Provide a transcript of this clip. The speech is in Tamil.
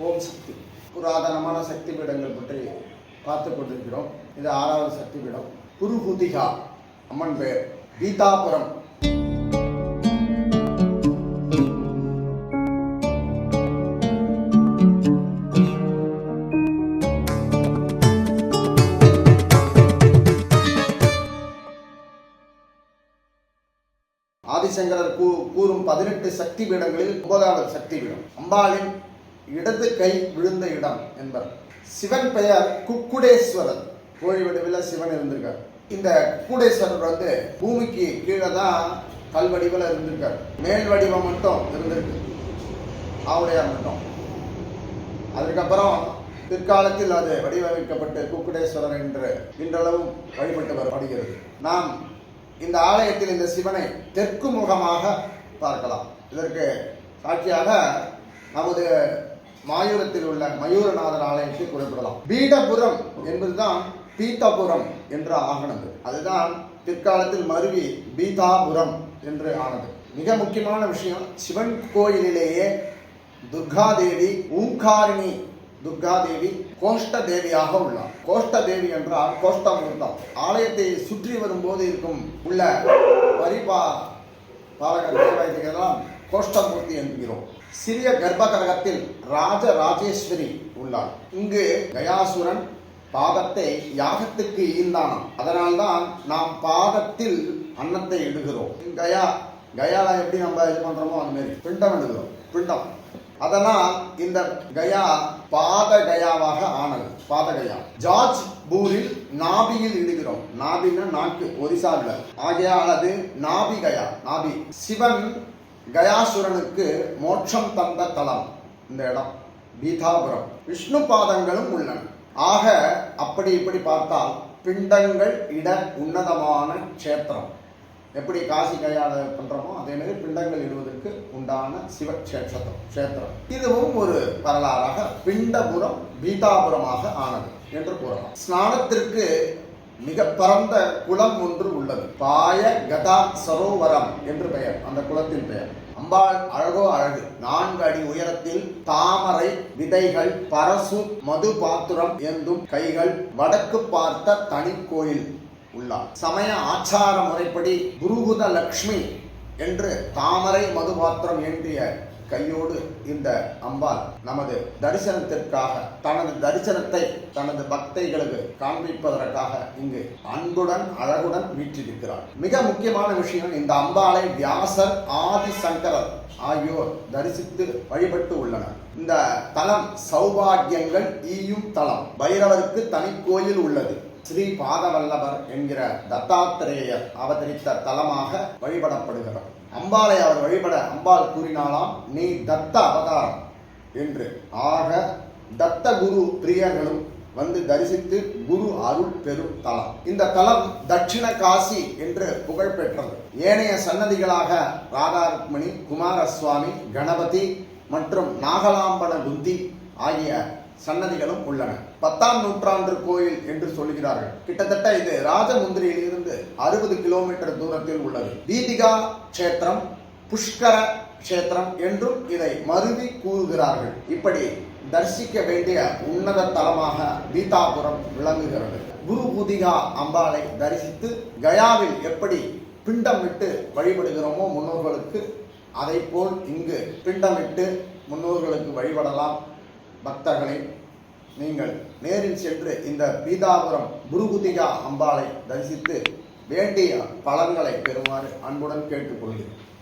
ஓம் சக்தி. புராதனமான சக்தி பீடங்கள் பற்றி பார்த்து கொண்டிருக்கிறோம். இது 6வது சக்தி பீடம். குருகுதிகா அம்மன் பெயர். பீதாபுரம். ஆதிசங்கரர் கூறும் 18 சக்தி பீடங்களில் 9வது சக்தி பீடம். அம்பாளின் இடது கை விழுந்த இடம் என்பர். சிவன் பெயர் குக்குடேஸ்வரர். கோழி வடிவில் சிவன் இருந்திருக்கார். இந்த குக்குடேஸ்வரர் பூமிக்கு கீழே தான் கல் வடிவில் இருந்திருக்கார். மேல் வடிவம் மட்டும் இருந்திருக்கு, ஆவுடையார் மட்டும். அதுக்கப்புறம் பிற்காலத்தில் அது வடிவமைக்கப்பட்டு குக்குடேஸ்வரர் என்று இன்றளவும் வழிபட்டு வரப்படுகிறது. நாம் இந்த ஆலயத்தில் இந்த சிவனை தெற்கு முகமாக பார்க்கலாம். இதற்கு சாட்சியாக நமது மாயூரத்தில் உள்ள மயூரநாதர் ஆலயத்தை குறிப்பிடலாம். பீடபுரம் என்பதுதான் பீதாபுரம் என்று ஆனது. அதுதான் பிற்காலத்தில் மருவி பீதாபுரம் என்று ஆனது. மிக முக்கியமான விஷயம், சிவன் கோயிலிலேயே துர்காதேவி, ஓங்காரிணி துர்காதேவி கோஷ்ட தேவியாக உள்ளார். கோஷ்ட தேவி என்றால் கோஷ்டமூர்த்தம். ஆலயத்தை சுற்றி வரும்போது இருக்கும் உள்ள பாலகர் தேவாலயத்துக்கெல்லாம் கோஷ்டமூர்த்தி என்கிறோம். சிறிய கர்ப்பகிரகத்தில் ராஜராஜேஸ்வரி உள்ளார். இங்கு கயாசுரன் பாதத்தை யாகத்துக்கு ஈந்தானாம். அதனால்தான் நாம் பாதத்தில் அன்னத்தை இடுகிறோம். கயால எப்படி நம்ம இது பண்றோமோ அந்த மாதிரி பிண்டம் இடுகிறோம். பிண்டம். அதனால் இந்த கயா பாத கயாவாக ஆனது. பாதகயா. ஜார்ஜ் பூரில் நாபியில் இடுகிறோம். நாபின்னா நாக்கு, ஒரிசாவில். ஆகையால் அது நாபி கயா. நாபி. சிவன் கயாசுரனுக்கு மோட்சம் தந்த தலம் இந்த இடம் பீதாபுரம். விஷ்ணு பாதங்களும் உள்ளன. ஆக அப்படி இப்படி பார்த்தால் பிண்டங்கள் இட உன்னதமான க்ஷேத்திரம். எப்படி காசி கயால பண்றோமோ அதே மாதிரி பிண்டங்கள் இடுவதற்கு உண்டான சிவ க்ஷேத்திரம். இதுவும் ஒரு வரலாறாக பிண்டபுரம் பீதாபுரமாக ஆனது என்று கூறலாம். ஸ்நானத்திற்கு மிக பரந்த குளம் ஒன்று உள்ளது. பாய கதா சரோவரம் என்று பெயர். அந்த குளத்தின் பெயர். அம்பாள் அழகோ அழகு. 4 அடி உயரத்தில் தாமரை விதைகள், பரசு, மது பாத்திரம் ஏந்தும் கைகள், வடக்கு பார்த்த தனி கோயில் உள்ளார். சமய ஆச்சார முறைப்படி குருகுத லக்ஷ்மி என்று தாமரை மதுபாத்திரம் ஏந்திய கையோடு இந்த அம்பாள் நமது தரிசனத்திற்காக, தனது தரிசனத்தை தனது பக்தைகளுக்கு காண்பிப்பதற்காக இங்கு அன்புடன் அழகுடன் வீற்றிருக்கிறார். மிக முக்கியமான விஷயம், இந்த அம்பாளை வியாசர், ஆதிசங்கரர் ஆகியோர் தரிசித்து வழிபட்டு உள்ளனர். இந்த தலம் சௌபாகியங்கள் ஈயும் தலம். பைரவருக்கு தனி கோயில் உள்ளது. ஸ்ரீ பாதவல்லவர் என்கிற தத்தாத்திரேயர் அவதரித்த தலமாக வழிபடப்படுகிறார். அம்பாளை அவர் வழிபட அம்பாள் கூறினாலாம், நீ தத்த அவதாரம் என்று. ஆக தத்த குரு பிரியர்களும் தரிசித்து குரு அருள் பெறும் தலம். இந்த தலம் தட்சிண காசி என்று புகழ் பெற்றது. ஏனைய சன்னதிகளாக ராதாருக்மணி, குமாரசுவாமி, கணபதி மற்றும் நாகலாம்பட குந்தி ஆகிய சன்னதிகளும் உள்ளன. 10ஆம் நூற்றாண்டு கோயில் என்று சொல்கிறார்கள். கிட்டத்தட்ட இது ராஜமுந்திரியில் இருந்து 60 கிலோமீட்டர் தூரத்தில் உள்ளது. தீபிகா கஷேத்திரம், புஷ்கர கஷேத்திரம் என்றும் இதை மருவி கூறுகிறார்கள். இப்படி தரிசிக்க வேண்டிய உன்னத தலமாக பீதாபுரம் விளங்குகிறது. குருகுதிகா அம்பாளை தரிசித்து கயாவில் எப்படி பிண்டமிட்டு வழிபடுகிறோமோ முன்னோர்களுக்கு, அதை போல் இங்கு பிண்டமிட்டு முன்னோர்களுக்கு வழிபடலாம். பக்தர்களை நீங்கள் நேரில் சென்று இந்த பீதாபுரம் குருகுதிகா அம்பாளை தரிசித்து வேண்டிய பலன்களை பெறுமாறு அன்புடன் கேட்டுக்கொள்கிறேன்.